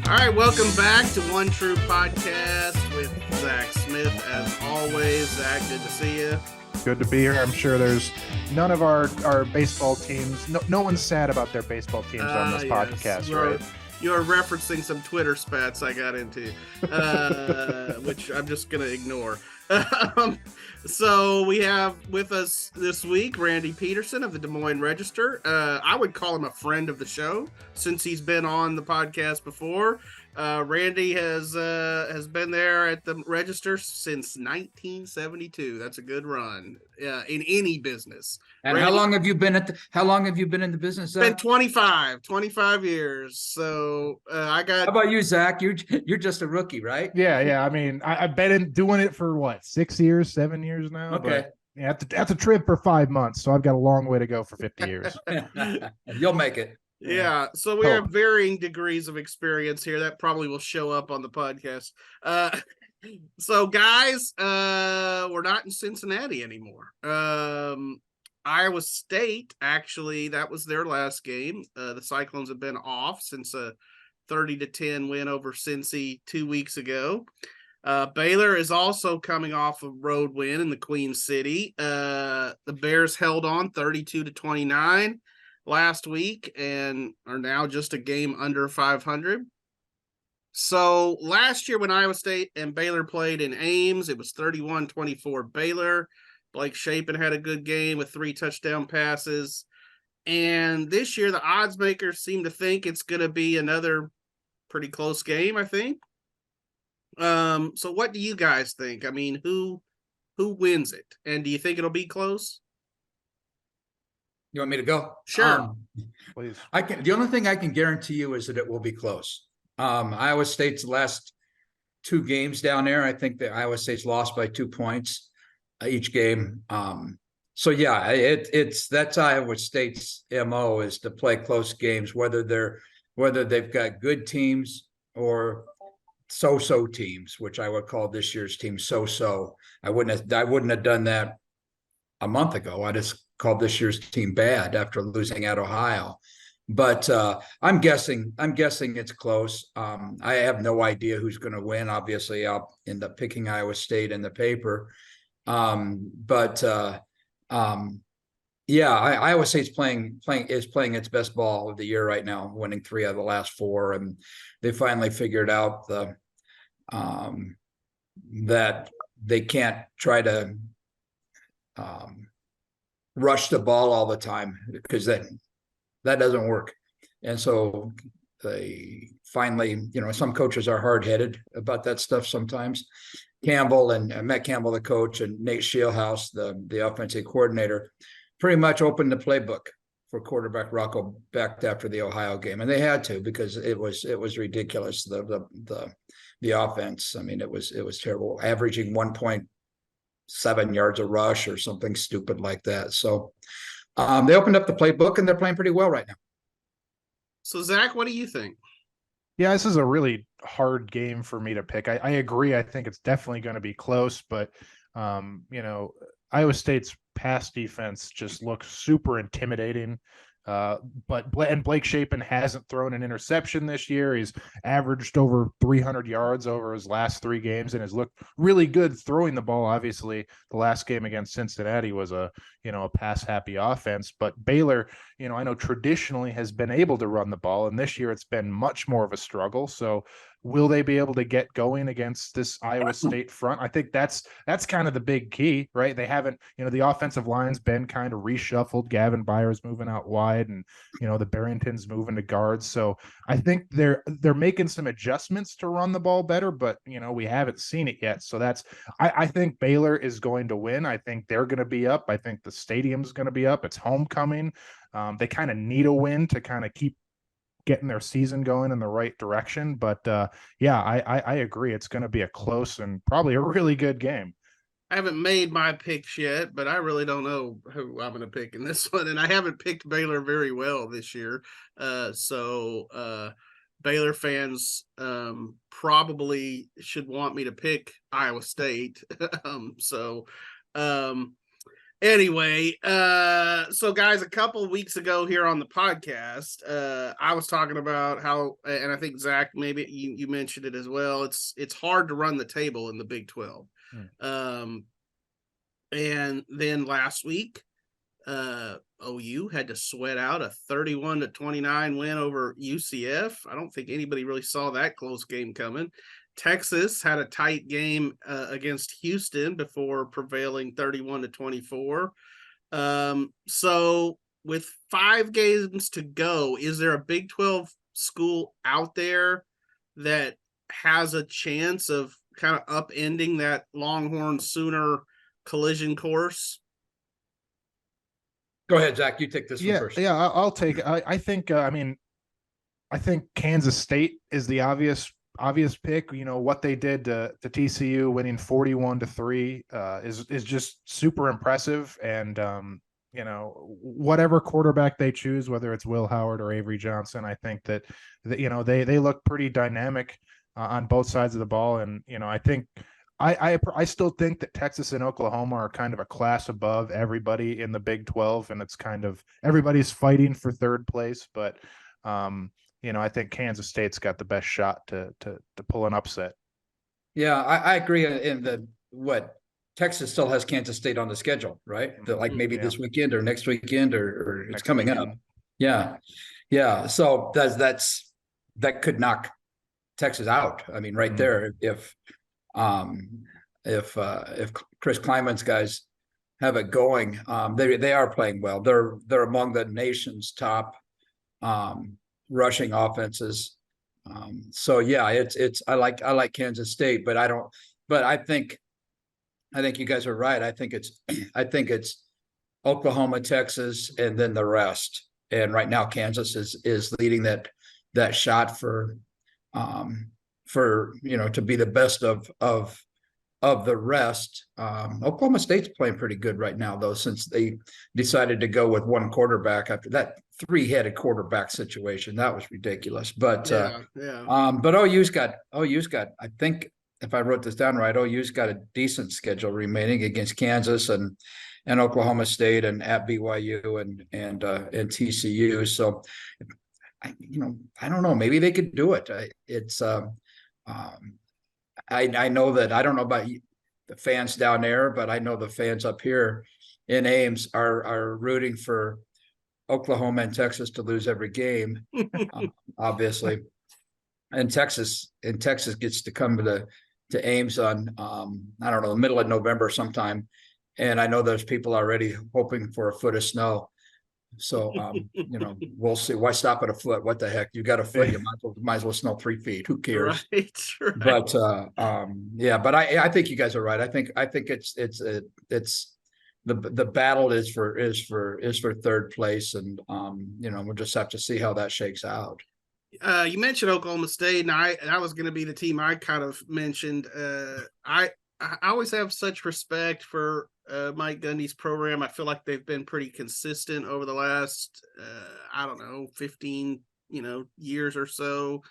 All right, welcome back to One True Podcast with Zach Smith. As always, Zach, good to see you. Good to be here. I'm sure there's none of our baseball teams. No one's sad about their baseball teams on this podcast, right? You're referencing some Twitter spats I got into, which I'm just going to ignore. So we have with us this week Randy Peterson of the Des Moines Register. I would call him a friend of the show since he's been on the podcast before. Randy has been there at the Register since 1972. That's a good run in any business. And Randy, how long have you been in the business? Zach? Been 25 years. So I got. How about you, Zach? You're just a rookie, right? Yeah. I mean, I've been doing it for what, 7 years now. Okay. But, yeah, that's a Trib for 5 months, so I've got a long way to go for 50 years. You'll make it. Yeah, so we have varying degrees of experience here. That probably will show up on the podcast. So, guys, we're not in Cincinnati anymore. Iowa State, actually, that was their last game. The Cyclones have been off since a 30-10 win over Cincy 2 weeks ago. Baylor is also coming off a road win in the Queen City. The Bears held on 32-29 last week and are now just a game under 500. So last year when Iowa State and Baylor played in Ames, it was 31-24 Baylor. Blake Shapen had a good game with 3 touchdown passes. And this year the odds makers seem to think it's going to be another pretty close game, I think. So what do you guys think? I mean, who wins it? And do you think it'll be close? You want me to go? Sure. Please. The only thing I can guarantee you is that it will be close. Iowa State's last 2 games down there, I think that Iowa State's lost by 2 points each game. So yeah, that's Iowa State's MO is to play close games, whether they've got good teams or so-so teams, which I would call this year's team so-so. I wouldn't have done that a month ago. I just called this year's team bad after losing at Ohio. But I'm guessing it's close. I have no idea who's going to win. Obviously, I'll end up picking Iowa State in the paper. Iowa State's playing its best ball of the year right now, winning 3 out of the last 4, and they finally figured out that they can't try to rush the ball all the time because that doesn't work. And so they finally, some coaches are hard-headed about that stuff sometimes. Campbell and Matt Campbell, the coach, and Nate Scheelhaus, the offensive coordinator, pretty much opened the playbook for quarterback Rocco Becht after the Ohio game, and they had to because it was ridiculous. The offense, I mean, it was terrible, averaging 1.7 yards a rush or something stupid like that. So they opened up the playbook and they're playing pretty well right now. So Zach, what do you think? Yeah, this is a really hard game for me to pick. I agree. I think it's definitely going to be close, but Iowa State's pass defense just looks super intimidating. But Blake Shapen hasn't thrown an interception this year. He's averaged over 300 yards over his last 3 games and has looked really good throwing the ball. Obviously, the last game against Cincinnati was a pass-happy offense. But Baylor, I know traditionally has been able to run the ball, and this year it's been much more of a struggle. So will they be able to get going against this Iowa State front? I think that's kind of the big key, right? They haven't, the offensive line's been kind of reshuffled. Gavin Byers moving out wide, and the Barrington's moving to guards. So I think they're making some adjustments to run the ball better, but we haven't seen it yet. So I think Baylor is going to win. I think they're going to be up. I think the stadium's going to be up. It's homecoming. They kind of need a win to kind of keep getting their season going in the right direction. But I agree. It's going to be a close and probably a really good game. I haven't made my picks yet, but I really don't know who I'm going to pick in this one. And I haven't picked Baylor very well this year. So Baylor fans probably should want me to pick Iowa State. Anyway, so guys, a couple of weeks ago here on the podcast, I was talking about how, and I think Zach, maybe you mentioned it as well. It's hard to run the table in the Big 12. And then last week, OU had to sweat out a 31-29 win over UCF. I don't think anybody really saw that close game coming. Texas had a tight game against Houston before prevailing 31-24. So with 5 games to go, is there a Big 12 school out there that has a chance of kind of upending that Longhorns-Sooner collision course? Go ahead, Zach. You take this one first. Yeah, I'll take it. I think, I think Kansas State is the obvious pick. You know, what they did to TCU, winning 41-3 is just super impressive. And you know, whatever quarterback they choose, whether it's Will Howard or Avery Johnson, I think that you know, they look pretty dynamic on both sides of the ball. And you know, I think I still think that Texas and Oklahoma are kind of a class above everybody in the Big 12, and it's kind of everybody's fighting for third place. But you know, I think Kansas State's got the best shot to pull an upset. Yeah, I agree. In what Texas still has Kansas State on the schedule, right? Like maybe this weekend or next weekend or it's coming up. Yeah, yeah. So that could knock Texas out. I mean, right there, if Chris Kleiman's guys have it going, they are playing well. They're among the nation's top rushing offenses. So yeah, it's I like Kansas State, but I think you guys are right. I think it's Oklahoma, Texas, and then the rest. And right now Kansas is leading that shot for you know, to be the best of the rest. Oklahoma State's playing pretty good right now, though, since they decided to go with one quarterback after that 3-headed quarterback situation. That was ridiculous. But but OU's got, I think if I wrote this down right, OU's got a decent schedule remaining against Kansas and Oklahoma State and at BYU and TCU. So I don't know, maybe they could do it. I know that, I don't know about the fans down there, but I know the fans up here in Ames are rooting for Oklahoma and Texas to lose every game, obviously. And Texas gets to come to Ames on I don't know, the middle of November sometime, and I know there's people already hoping for a foot of snow. So you know, we'll see. Why stop at a foot? What the heck? You got a foot, you might as well snow 3 feet. Who cares? Right. But yeah, but I think you guys are right. I think it's the battle is for third place, and you know, we'll just have to see how that shakes out. You mentioned Oklahoma State, and that was going to be the team I kind of mentioned. I always have such respect for Mike Gundy's program. I feel like they've been pretty consistent over the last, 15, years or so.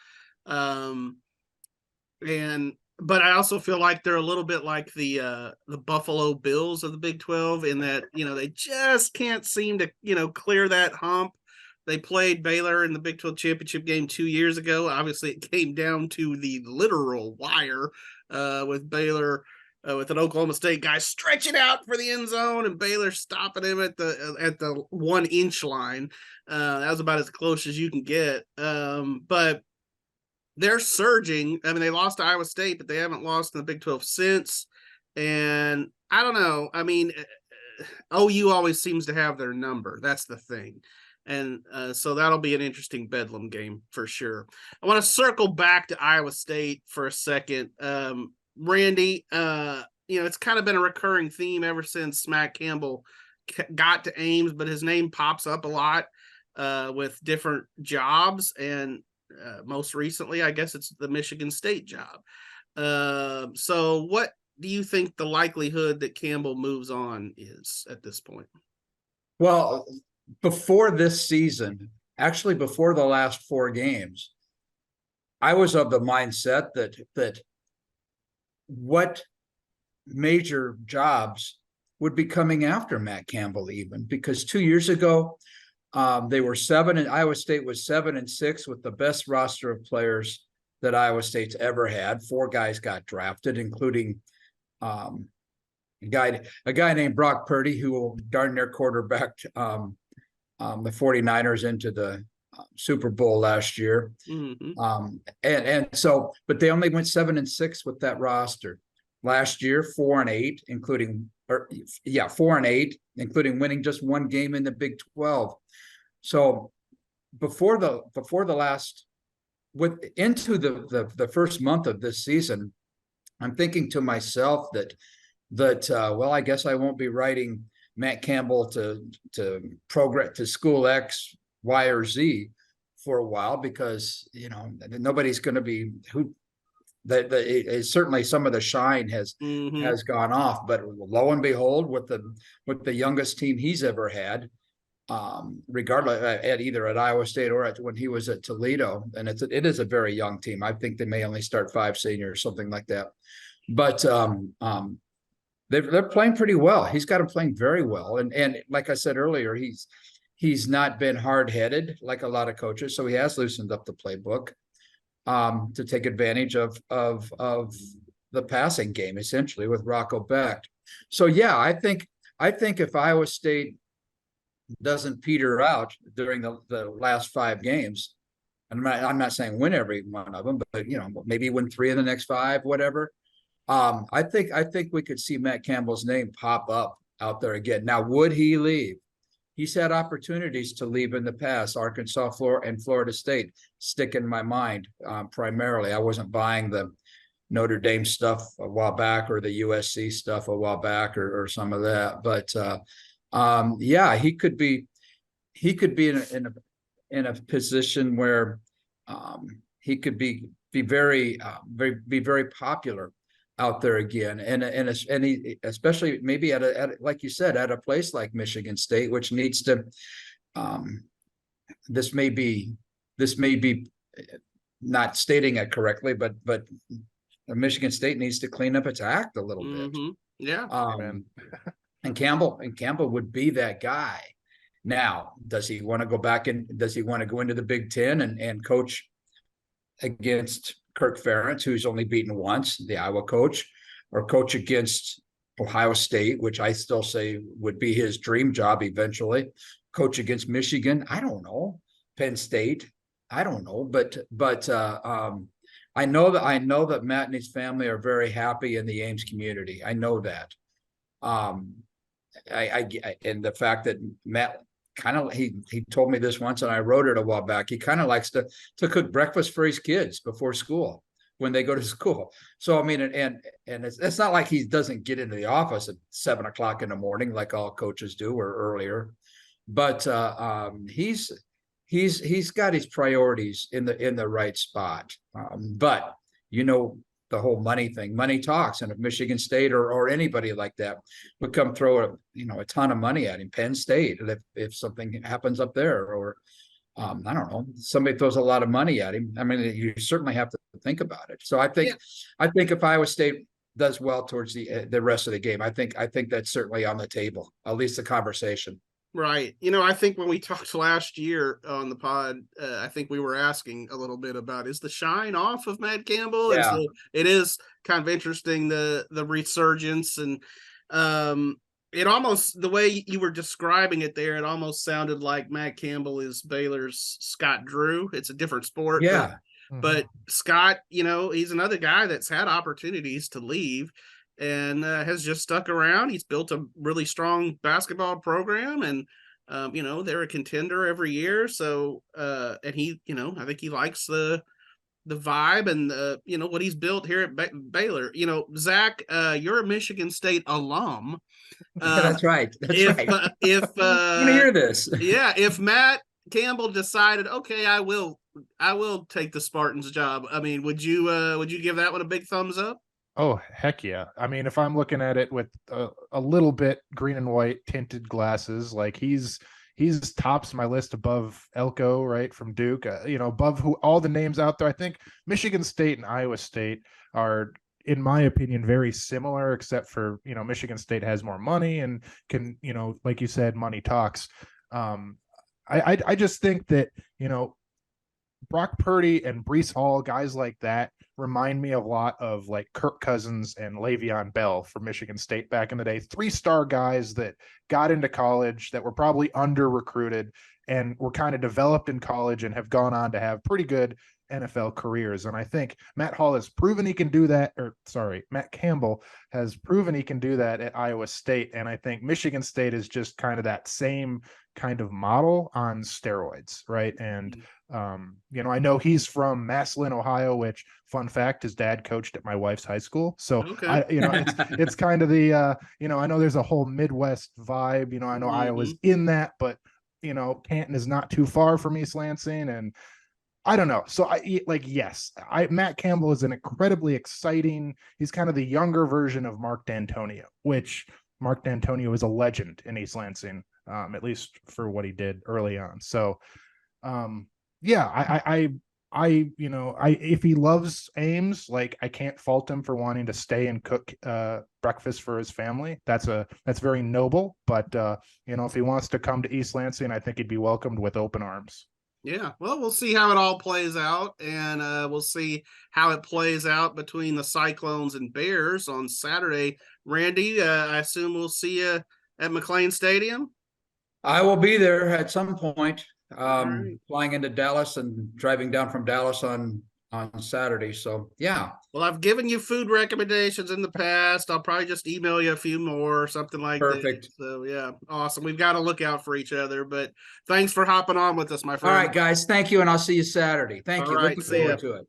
But I also feel like they're a little bit like the Buffalo Bills of the Big 12 in that, they just can't seem to, clear that hump. They played Baylor in the Big 12 championship game 2 years ago. Obviously, it came down to the literal wire with Baylor, with an Oklahoma State guy stretching out for the end zone and Baylor stopping him at the 1 inch line. That was about as close as you can get. But they're surging. I mean, they lost to Iowa State, but they haven't lost in the Big 12 since. And I don't know. I mean, OU always seems to have their number. That's the thing. And so that'll be an interesting Bedlam game for sure. I want to circle back to Iowa State for a second. Randy, it's kind of been a recurring theme ever since Matt Campbell got to Ames, but his name pops up a lot with different jobs. And most recently, I guess it's the Michigan State job. So what do you think the likelihood that Campbell moves on is at this point? Well, before this season, actually before the last 4 games, I was of the mindset that what major jobs would be coming after Matt Campbell, even because 2 years ago, they were 7, and Iowa State was 7-6 with the best roster of players that Iowa State's ever had. 4 guys got drafted, including a guy named Brock Purdy, who will darn near quarterbacked the 49ers into the Super Bowl last year. And so, but they only went 7-6 with that roster. Last year, 4-8, including 4-8, including winning just 1 game in the Big 12. So before the last, into the first month of this season, I'm thinking to myself that well, I guess I won't be writing Matt Campbell to progress to school X, Y, or Z for a while, because nobody's going to be certainly some of the shine has gone off, but lo and behold, with the youngest team he's ever had, regardless at Iowa State or when he was at Toledo, and it is a very young team. I think they may only start 5 seniors, something like that, but they're playing pretty well. He's got them playing very well, and like I said earlier, he's not been hard-headed like a lot of coaches, so he has loosened up the playbook to take advantage of the passing game, essentially, with Rocco back. So yeah, I think if Iowa State doesn't peter out during the last 5 games, and I'm not saying win every one of them, but maybe win 3 of the next 5, whatever. I think we could see Matt Campbell's name pop up out there again. Now, would he leave? He's had opportunities to leave in the past. Arkansas, and Florida State stick in my mind primarily. I wasn't buying the Notre Dame stuff a while back, or the USC stuff a while back, or some of that. But yeah, he could be in a position where he could be very popular out there again, and he, especially maybe at like you said, at a place like Michigan State, which needs to this may be not stating it correctly, but Michigan State needs to clean up its act a little bit. Yeah. And Campbell would be that guy. Now, does he want to go back and does he want to go into the Big Ten and coach against Kirk Ferentz, who's only beaten once, the Iowa coach, or coach against Ohio State, which I still say would be his dream job eventually, coach against Michigan? I don't know. Penn State? I don't know. But I know that Matt and his family are very happy in the Ames community. I know that. And the fact that Matt kind of, he told me this once, and I wrote it a while back, he kind of likes to cook breakfast for his kids before school when they go to school. So I mean, and it's not like he doesn't get into the office at 7 o'clock in the morning like all coaches do, or earlier, but he's got his priorities in the right spot. But the whole money thing, money talks, and if Michigan State or anybody like that would come throw a ton of money at him, Penn State, if something happens up there, or I don't know, somebody throws a lot of money at him, I mean, you certainly have to think about it. So I think if Iowa State does well towards the rest of the game, I think that's certainly on the table, at least the conversation. Right. I think when we talked last year on the pod, I think we were asking a little bit about, is the shine off of Matt Campbell? Yeah. And so it is kind of interesting, the resurgence, and it almost, the way you were describing it there, it almost sounded like Matt Campbell is Baylor's Scott Drew. It's a different sport. Yeah. But Scott, he's another guy that's had opportunities to leave and has just stuck around. He's built a really strong basketball program, and they're a contender every year. So and he, I think he likes the vibe and what he's built here at Baylor. Zach, you're a Michigan State alum. That's right. Right. If I'm gonna hear this, if Matt Campbell decided, okay, I will take the Spartans job, I mean, would you give that one a big thumbs up? Oh, heck yeah. I mean, if I'm looking at it with a little bit green and white tinted glasses, like he's tops my list above Elko, right, from Duke, above all the names out there. I think Michigan State and Iowa State are, in my opinion, very similar, except for, Michigan State has more money and can, like you said, money talks. I just think that, Brock Purdy and Breece Hall, guys like that, remind me a lot of like Kirk Cousins and Le'Veon Bell for Michigan State back in the day. 3-star guys that got into college that were probably under recruited and were kind of developed in college and have gone on to have pretty good NFL careers. And I think Matt Campbell has proven he can do that at Iowa State. And I think Michigan State is just kind of that same kind of model on steroids, right? And I know he's from Massillon, Ohio, which, fun fact, his dad coached at my wife's high school. So okay. It's kind of the I know there's a whole Midwest vibe. I know Iowa's in that, but Canton is not too far from East Lansing, and I don't know. So Matt Campbell is an incredibly exciting. He's kind of the younger version of Mark D'Antonio, which Mark D'Antonio is a legend in East Lansing, at least for what he did early on. So, if he loves Ames, like, I can't fault him for wanting to stay and cook breakfast for his family. That's very noble. But if he wants to come to East Lansing, I think he'd be welcomed with open arms. Yeah, well, we'll see how it all plays out, and we'll see how it plays out between the Cyclones and Bears on Saturday. Randy, I assume we'll see you at McLane Stadium? I will be there at some point, right. flying into Dallas and driving down from Dallas on Saturday. So, yeah. Well, I've given you food recommendations in the past. I'll probably just email you a few more or something like that. Perfect. So, yeah, awesome. We've got to look out for each other, but thanks for hopping on with us, my friend. All right, guys. Thank you, and I'll see you Saturday. Thank you. Right, Looking forward to it.